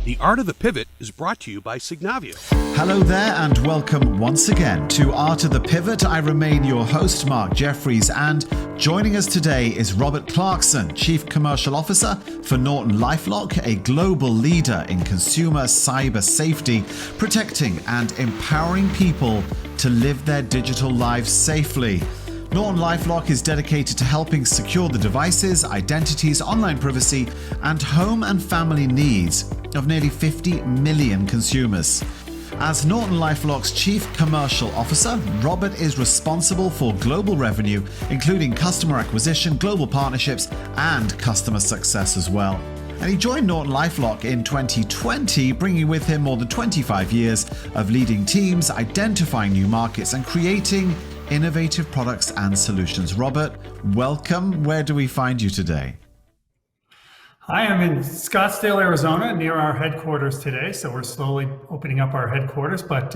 The Art of the Pivot is brought to you by Signavio. Hello there and welcome once again to Art of the Pivot. I remain your host, Mark Jeffries, and joining us today is Robert Clarkson, Chief Commercial Officer for NortonLifeLock, a global leader in consumer cyber safety, protecting and empowering people to live their digital lives safely. NortonLifeLock is dedicated to helping secure the devices, identities, online privacy, and home and family needs of nearly 50 million consumers. As NortonLifeLock's Chief Commercial Officer, Robert is responsible for global revenue, including customer acquisition, global partnerships, and customer success as well. And he joined NortonLifeLock in 2020, bringing with him more than 25 years of leading teams, identifying new markets, and creating innovative products and solutions. Robert, welcome. Where do we find you today? Hi, I'm in Scottsdale, Arizona, near our headquarters today. So we're slowly opening up our headquarters, but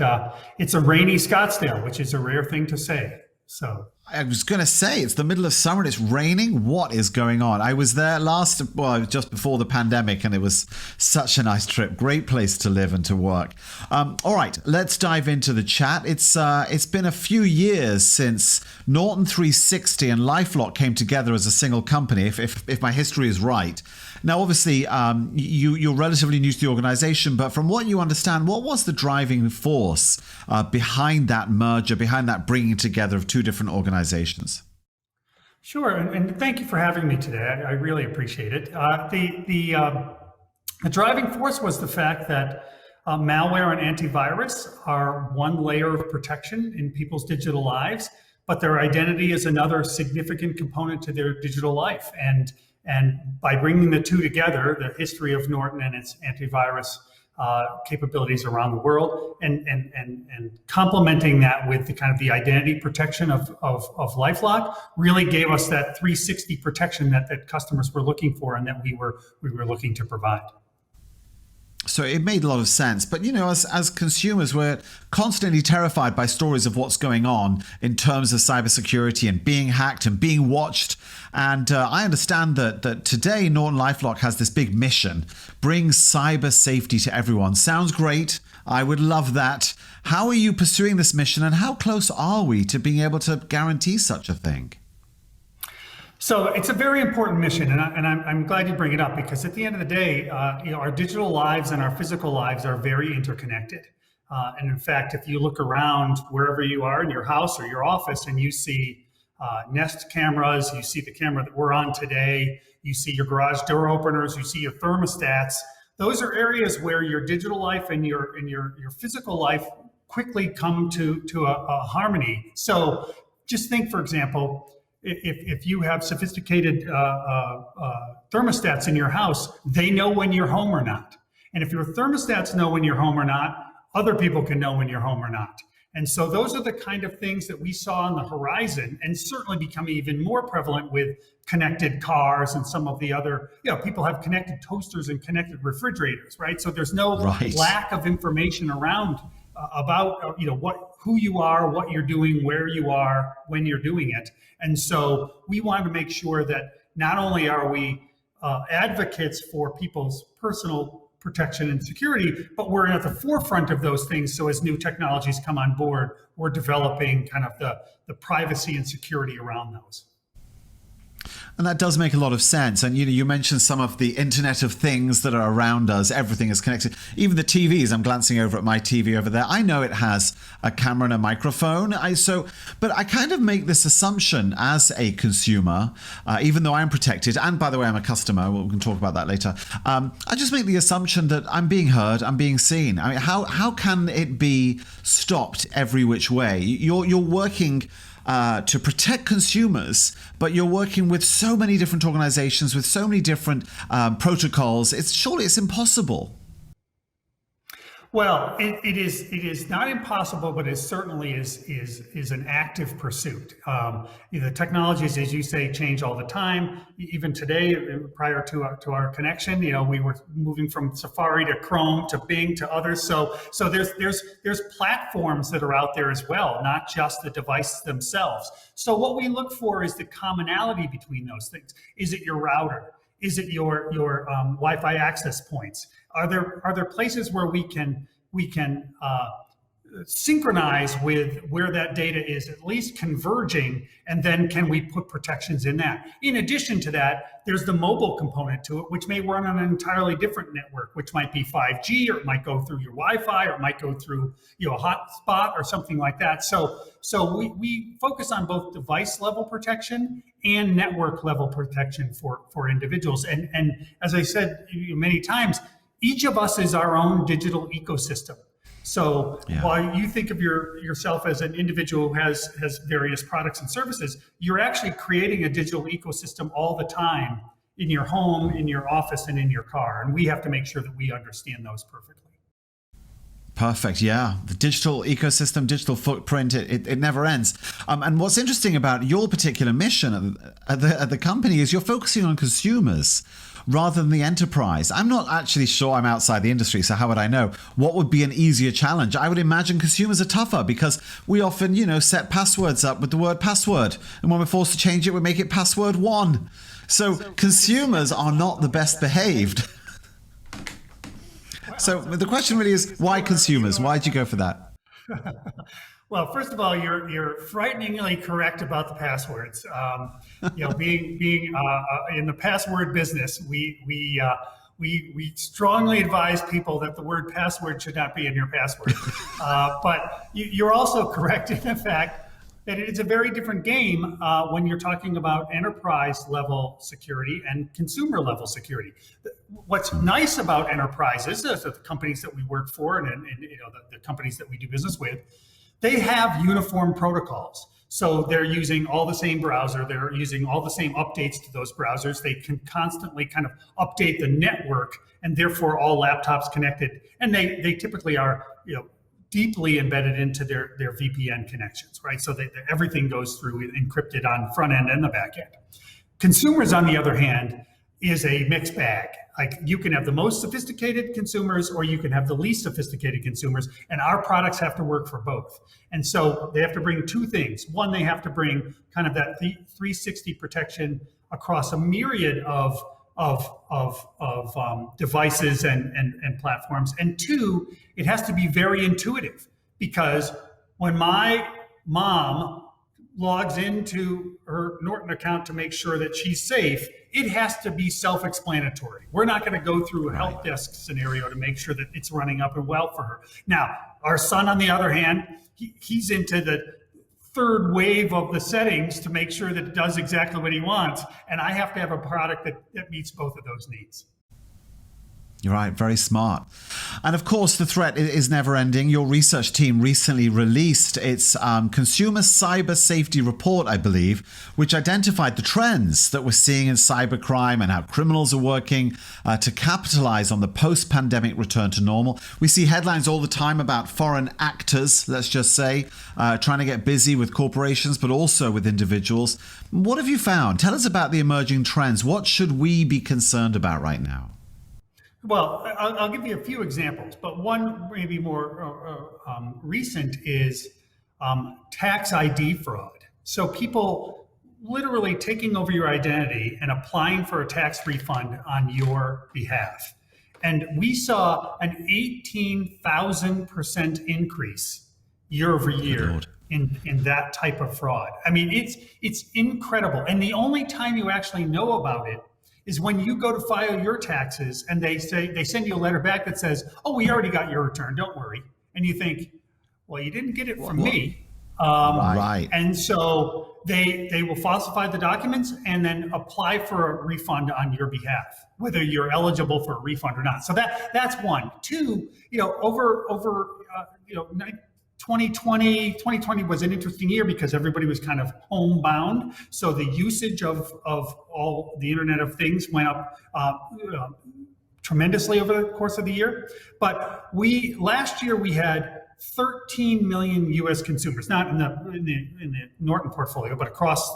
it's a rainy Scottsdale, which is a rare thing to say. So I was going to say, it's the middle of summer and it's raining. What is going on? I was there just before the pandemic, and it was such a nice trip. Great place to live and to work. All right, let's dive into the chat. It's been a few years since Norton 360 and LifeLock came together as a single company, if my history is right. Now, obviously, you're relatively new to the organization, but from what you understand, what was the driving force behind that merger, behind that bringing together of two different organizations? Sure, and thank you for having me today. I really appreciate it. The driving force was the fact that malware and antivirus are one layer of protection in people's digital lives, but their identity is another significant component to their digital life. And by bringing the two together, the history of Norton and its antivirus capabilities around the world, and complementing that with the kind of the identity protection of LifeLock, really gave us that 360 protection that customers were looking for and that we were looking to provide. So it made a lot of sense. But, as consumers, we're constantly terrified by stories of what's going on in terms of cybersecurity and being hacked and being watched. And I understand that today NortonLifeLock has this big mission: bring cyber safety to everyone. Sounds great. I would love that. How are you pursuing this mission, and how close are we to being able to guarantee such a thing? So it's a very important mission, and I'm glad you bring it up, because at the end of the day, our digital lives and our physical lives are very interconnected. And in fact, if you look around wherever you are in your house or your office and you see Nest cameras, you see the camera that we're on today, you see your garage door openers, you see your thermostats, those are areas where your digital life and your physical life quickly come to a harmony. So just think, for example, if you have sophisticated thermostats in your house, they know when you're home or not. And if your thermostats know when you're home or not, other people can know when you're home or not. And so those are the kind of things that we saw on the horizon, and certainly becoming even more prevalent with connected cars and some of the other, people have connected toasters and connected refrigerators, right? So there's no lack of information around about who you are, what you're doing, where you are, when you're doing it. And so we wanted to make sure that not only are we advocates for people's personal protection and security, but we're at the forefront of those things. So as new technologies come on board, we're developing kind of the privacy and security around those. And that does make a lot of sense. And you mentioned some of the Internet of Things that are around us. Everything is connected. Even the TVs. I'm glancing over at my TV over there. I know it has a camera and a microphone. But I kind of make this assumption as a consumer, even though I'm protected. And by the way, I'm a customer. We can talk about that later. I just make the assumption that I'm being heard. I'm being seen. I mean, how can it be stopped every which way? You're working to protect consumers, but you're working with so many different organizations with so many different protocols. It's impossible. Well, it is not impossible, but it certainly is an active pursuit. The technologies, as you say, change all the time. Even today, prior to our connection, we were moving from Safari to Chrome to Bing to others. So there's platforms that are out there as well, not just the devices themselves. So what we look for is the commonality between those things. Is it your router? Is it your Wi-Fi access points? Are there places where we can synchronize with where that data is at least converging, and then can we put protections in that? In addition to that, there's the mobile component to it, which may run on an entirely different network, which might be 5G, or it might go through your Wi-Fi, or it might go through a hotspot or something like that. So we focus on both device level protection and network level protection for individuals. And as I said many times, each of us is our own digital ecosystem. So while you think of yourself as an individual who has various products and services, you're actually creating a digital ecosystem all the time in your home, in your office, and in your car. And we have to make sure that we understand those perfectly. Perfect. Yeah. The digital ecosystem, digital footprint, it never ends. And what's interesting about your particular mission at the company is you're focusing on consumers rather than the enterprise. I'm not actually sure, I'm outside the industry, so how would I know? What would be an easier challenge? I would imagine consumers are tougher because we often, set passwords up with the word password. And when we're forced to change it, we make it password 1. So consumers are not the best behaved. So the question really is, why consumers? Why did you go for that? Well, first of all, you're frighteningly correct about the passwords. Being in the password business, we strongly advise people that the word password should not be in your password. But you're also correct in the fact that it's a very different game when you're talking about enterprise level security and consumer level security. What's nice about enterprises, the companies that we work for, and the companies that we do business with, they have uniform protocols. So they're using all the same browser, they're using all the same updates to those browsers. They can constantly kind of update the network, and therefore all laptops connected. And they typically are deeply embedded into their VPN connections, right? So everything goes through encrypted on the front end and the back end. Consumers, on the other hand, is a mixed bag. Like, you can have the most sophisticated consumers, or you can have the least sophisticated consumers, and our products have to work for both. And so they have to bring two things. One, they have to bring kind of that 360 protection across a myriad of devices and platforms. And two, it has to be very intuitive, because when my mom logs into her Norton account to make sure that she's safe, it has to be self-explanatory. We're not going to go through a help desk scenario to make sure that it's running up and well for her. Now, our son, on the other hand, he's into the third wave of the settings to make sure that it does exactly what he wants. And I have to have a product that meets both of those needs. You're right, very smart. And of course, the threat is never ending. Your research team recently released its Consumer Cyber Safety Report, I believe, which identified the trends that we're seeing in cybercrime and how criminals are working to capitalize on the post-pandemic return to normal. We see headlines all the time about foreign actors, let's just say, trying to get busy with corporations, but also with individuals. What have you found? Tell us about the emerging trends. What should we be concerned about right now? Well, I'll give you a few examples, but one maybe more recent is tax ID fraud. So people literally taking over your identity and applying for a tax refund on your behalf. And we saw an 18,000% increase year over year in that type of fraud. I mean, it's incredible. And the only time you actually know about it is when you go to file your taxes and they send you a letter back that says, "Oh, we already got your return, don't worry." And you think, well, you didn't get it from me. Right. And so they will falsify the documents and then apply for a refund on your behalf, whether you're eligible for a refund or not. So that's one. Two, over 2020 was an interesting year because everybody was kind of homebound. So the usage of all the Internet of Things went up tremendously over the course of the year. But last year we had 13 million U.S. consumers, not in the Norton portfolio, but across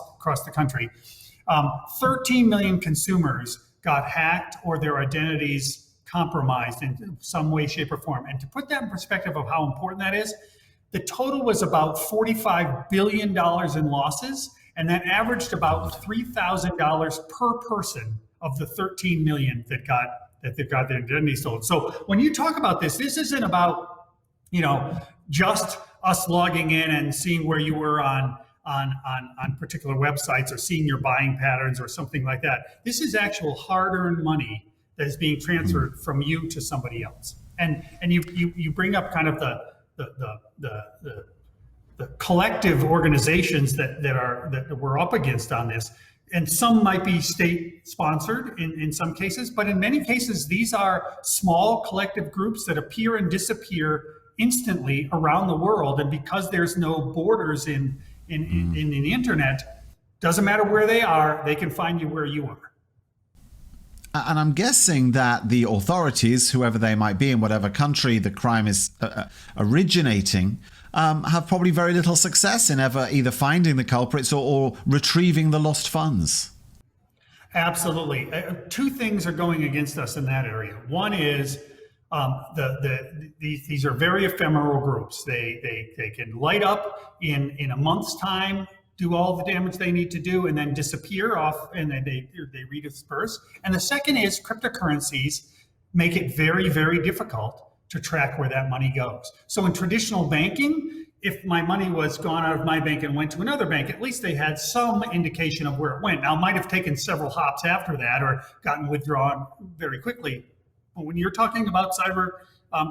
the country. 13 million consumers got hacked or their identities compromised in some way, shape, or form. And to put that in perspective of how important that is, the total was about $45 billion in losses, and that averaged about $3,000 per person of the 13 million that they've got their identity stolen. So when you talk about this isn't about, just us logging in and seeing where you were on particular websites or seeing your buying patterns or something like that. This is actual hard-earned money that is being transferred from you to somebody else. And you bring up kind of the collective organizations that we're up against on this. And some might be state sponsored in some cases, but in many cases, these are small collective groups that appear and disappear instantly around the world. And because there's no borders in the internet, doesn't matter where they are, they can find you where you are. And I'm guessing that the authorities, whoever they might be in whatever country the crime is originating, have probably very little success in ever either finding the culprits or retrieving the lost funds. Absolutely. Two things are going against us in that area. One is these are very ephemeral groups. They can light up in a month's time, do all the damage they need to do, and then disappear off, and then they redisperse. And the second is cryptocurrencies make it very, very difficult to track where that money goes. So in traditional banking, if my money was gone out of my bank and went to another bank, at least they had some indication of where it went. Now, it might have taken several hops after that or gotten withdrawn very quickly. But when you're talking about cyber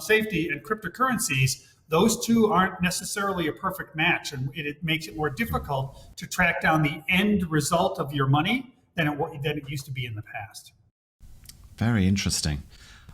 safety and cryptocurrencies, those two aren't necessarily a perfect match, and it makes it more difficult to track down the end result of your money than it used to be in the past. Very interesting.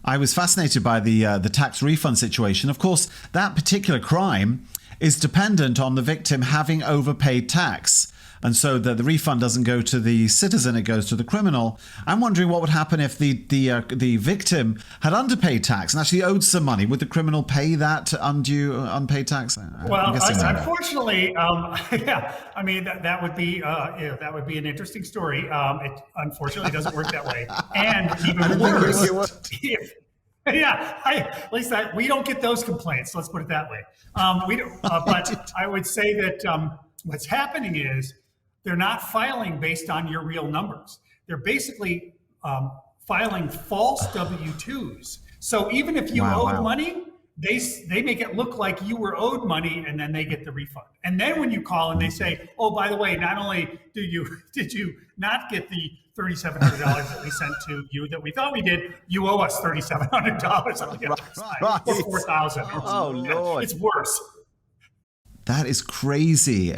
I was fascinated by the tax refund situation. Of course, that particular crime is dependent on the victim having overpaid tax. And so the refund doesn't go to the citizen, it goes to the criminal. I'm wondering what would happen if the victim had underpaid tax and actually owed some money. Would the criminal pay that unpaid tax? Well, unfortunately, yeah. I mean, that would be that would be an interesting story. It unfortunately doesn't work that way. And even worse, at least we don't get those complaints. Let's put it that way. We don't. But I would say that what's happening is, they're not filing based on your real numbers. They're basically filing false W-2s. So even if you owed money, they make it look like you were owed money, and then they get the refund. And then when you call and they say, "Oh, by the way, not only did you not get the $3,700 that we sent to you that we thought we did, you owe us $3,700 on the other side, or $4,000." Oh, Lord. It's worse. That is crazy.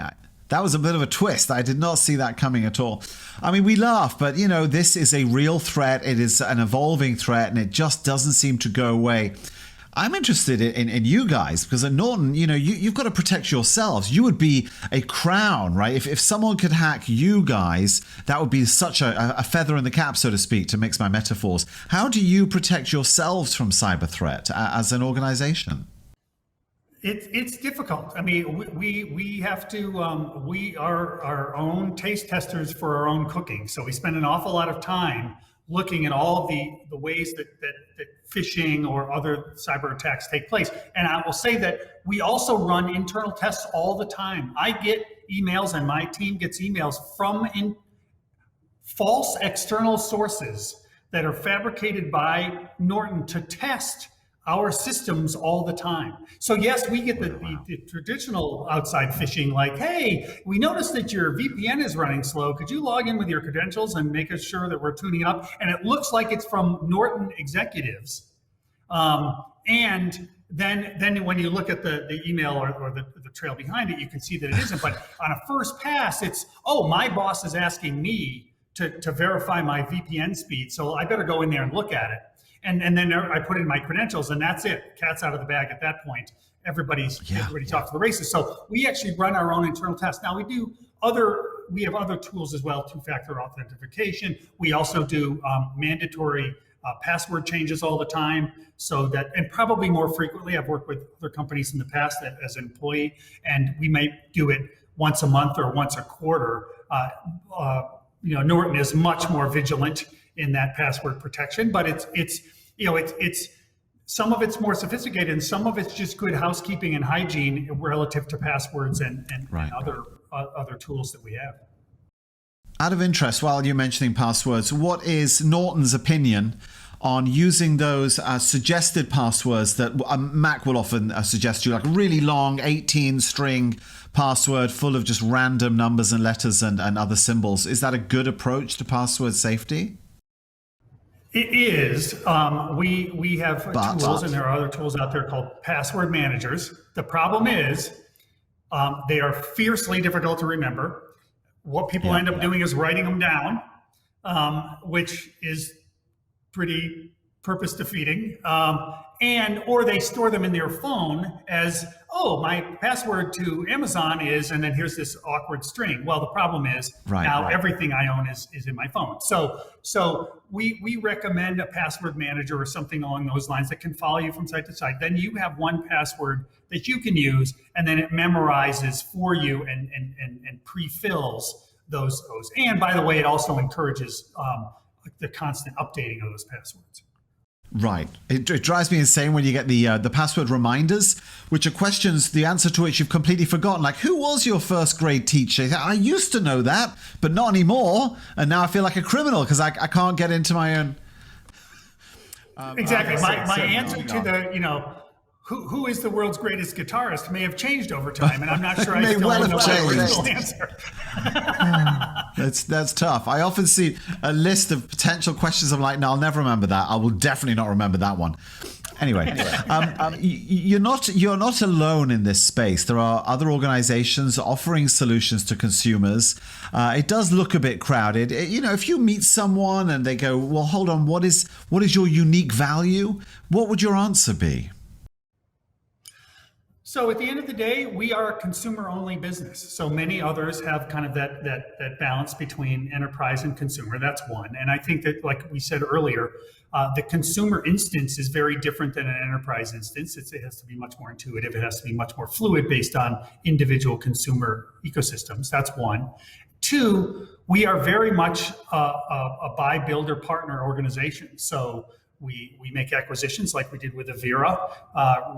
That was a bit of a twist. I did not see that coming at all. I mean, we laugh, but, this is a real threat. It is an evolving threat, and it just doesn't seem to go away. I'm interested in you guys, because at Norton, you've got to protect yourselves. You would be a crown, right? If someone could hack you guys, that would be such a feather in the cap, so to speak, to mix my metaphors. How do you protect yourselves from cyber threat as an organization? It's difficult. I mean, we have to, we are our own taste testers for our own cooking. So we spend an awful lot of time looking at all of the ways that phishing or other cyber attacks take place. And I will say that we also run internal tests all the time. I get emails, and my team gets emails from false external sources that are fabricated by Norton to test our systems all the time. So yes, we get the traditional outside phishing, like, "Hey, we noticed that your VPN is running slow. Could you log in with your credentials and make sure that we're tuning it up?" And it looks like it's from Norton executives. And then when you look at the email or the trail behind it, you can see that it isn't. But on a first pass, it's, "Oh, my boss is asking me to verify my VPN speed, so I better go in there and look at it." And then I put in my credentials, and that's it. Cat's out of the bag at that point. Everybody's off to the races. So we actually run our own internal tests. Now we have other tools as well, two-factor authentication. We also do mandatory password changes all the time, so that, and probably more frequently, I've worked with other companies in the past as an employee, and we may do it once a month or once a quarter. Norton is much more vigilant in that password protection, but it's some of it's more sophisticated, and some of it's just good housekeeping and hygiene relative to passwords and other tools that we have. Out of interest, while you're mentioning passwords, what is Norton's opinion on using those suggested passwords that Mac will often suggest you, like a really long 18-string password full of just random numbers and letters and other symbols? Is that a good approach to password safety? It is. We have tools, and there are other tools out there called password managers. The problem is they are fiercely difficult to remember. What people end up doing is writing them down, which is pretty purpose defeating. Or they store them in their phone as, oh, my password to Amazon is, and then here's this awkward string. Well, the problem is everything I own is in my phone. So we recommend a password manager or something along those lines that can follow you from site to site. Then you have one password that you can use, and then it memorizes for you and pre-fills those. And by the way, it also encourages the constant updating of those passwords. Right. It drives me insane when you get the password reminders, which are questions, the answer to which you've completely forgotten. Like, who was your first grade teacher? I used to know that, but not anymore. And now I feel like a criminal because I can't get into my own. Exactly. My answer to the, who is the world's greatest guitarist may have changed over time, and I'm not sure I still know the original answer. That's tough. I often see a list of potential questions. I'm like, no, I'll never remember that. I will definitely not remember that one. Anyway, you're not alone in this space. There are other organizations offering solutions to consumers. It does look a bit crowded. If you meet someone and they go, well, hold on, what is your unique value? What would your answer be? So at the end of the day, we are a consumer-only business. So many others have kind of that balance between enterprise and consumer. That's one. And I think that, like we said earlier, the consumer instance is very different than an enterprise instance. It has to be much more intuitive. It has to be much more fluid based on individual consumer ecosystems. That's one. Two, we are very much a buy, build, or partner organization. So we make acquisitions like we did with Avira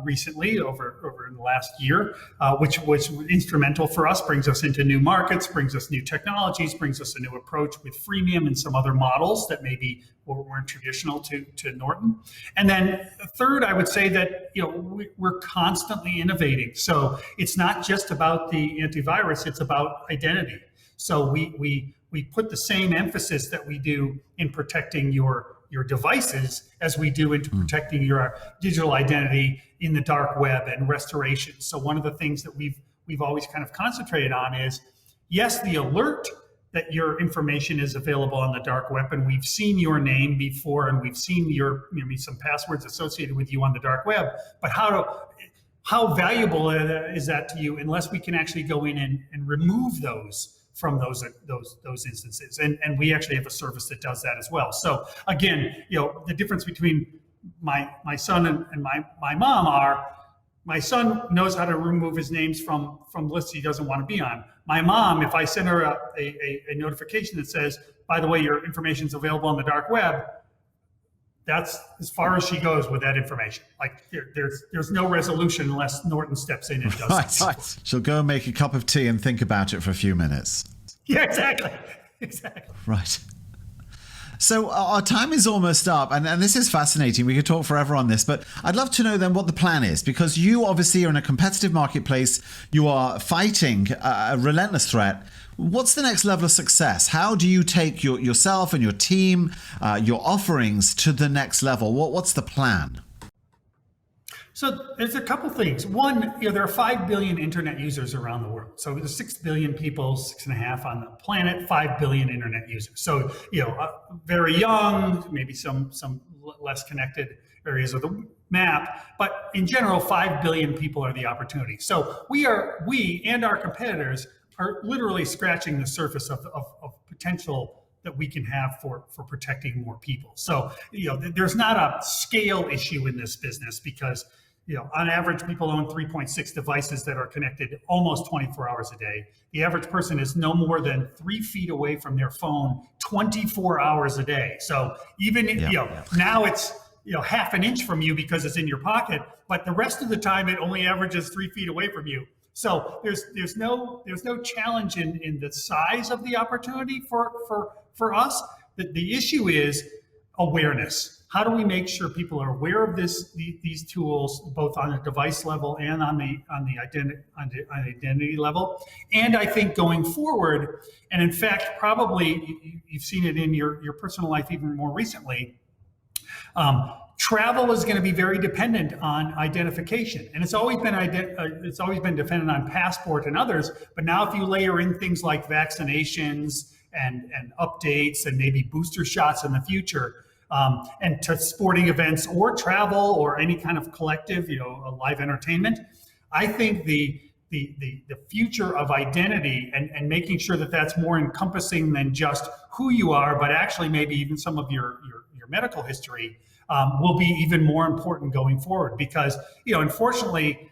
recently over in the last year, which was instrumental for us, brings us into new markets, brings us new technologies, brings us a new approach with freemium and some other models that maybe weren't traditional to Norton. And then third, I would say that we're constantly innovating. So it's not just about the antivirus, it's about identity. So we put the same emphasis that we do in protecting your devices as we do into protecting your digital identity in the dark web and restoration. So one of the things that we've always kind of concentrated on is, yes, the alert that your information is available on the dark web, and we've seen your name before, and we've seen some passwords associated with you on the dark web, but how valuable is that to you unless we can actually go in and remove those from those instances, and we actually have a service that does that as well. So again, the difference between my son and my mom are, my son knows how to remove his names from lists he doesn't want to be on. My mom, if I send her a notification that says, by the way, your information is available on the dark web, that's as far as she goes with that information. Like there's no resolution unless Norton steps in and does it. Right. She'll go and make a cup of tea and think about it for a few minutes. Yeah, exactly. Right. So our time is almost up, and this is fascinating. We could talk forever on this, but I'd love to know then what the plan is, because you obviously are in a competitive marketplace. You are fighting a relentless threat. What's the next level of success? How do you take yourself and your team, your offerings to the next level? What's the plan? So there's a couple things. One, there are 5 billion internet users around the world. So there's 6 billion people, 6.5 on the planet, 5 billion internet users. So, very young, maybe some less connected areas of the map, but in general, 5 billion people are the opportunity. So we and our competitors are literally scratching the surface of potential that we can have for protecting more people. So, there's not a scale issue in this business because, on average, people own 3.6 devices that are connected almost 24 hours a day. The average person is no more than 3 feet away from their phone 24 hours a day. So even, now it's, half an inch from you because it's in your pocket, but the rest of the time it only averages 3 feet away from you. So there's no challenge in the size of the opportunity for us. The issue is awareness. How do we make sure people are aware of these tools, both on a device level and on the identity level? And I think going forward, and in fact, probably you've seen it in your personal life even more recently. Travel is going to be very dependent on identification, and it's always been dependent on passport and others. But now, if you layer in things like vaccinations and updates and maybe booster shots in the future, and to sporting events or travel or any kind of collective, live entertainment, I think the future of identity and making sure that that's more encompassing than just who you are, but actually maybe even some of your medical history will be even more important going forward. Because, unfortunately,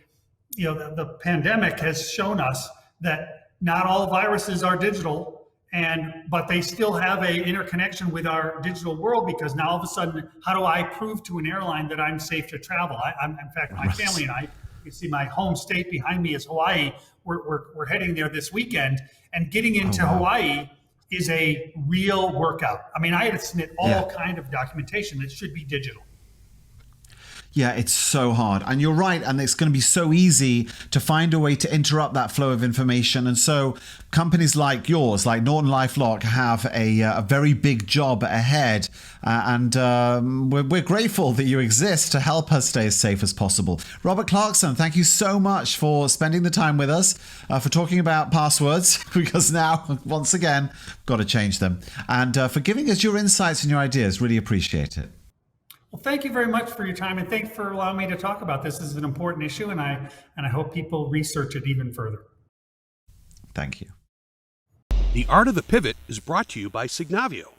the pandemic has shown us that not all viruses are digital, but they still have a interconnection with our digital world, because now all of a sudden, how do I prove to an airline that I'm safe to travel? In fact, my family and I, you see my home state behind me is Hawaii. We're heading there this weekend, and getting into Hawaii is a real workout. I mean, I had to submit all kind of documentation that should be digital. Yeah, it's so hard. And you're right. And it's going to be so easy to find a way to interrupt that flow of information. And so companies like yours, like NortonLifeLock, have a very big job ahead. We're grateful that you exist to help us stay as safe as possible. Robert Clarkson, thank you so much for spending the time with us, for talking about passwords, because now, once again, got to change them. And for giving us your insights and your ideas. Really appreciate it. Well, thank you very much for your time, and thanks for allowing me to talk about this. This is an important issue, and I hope people research it even further. Thank you. The Art of the Pivot is brought to you by Signavio.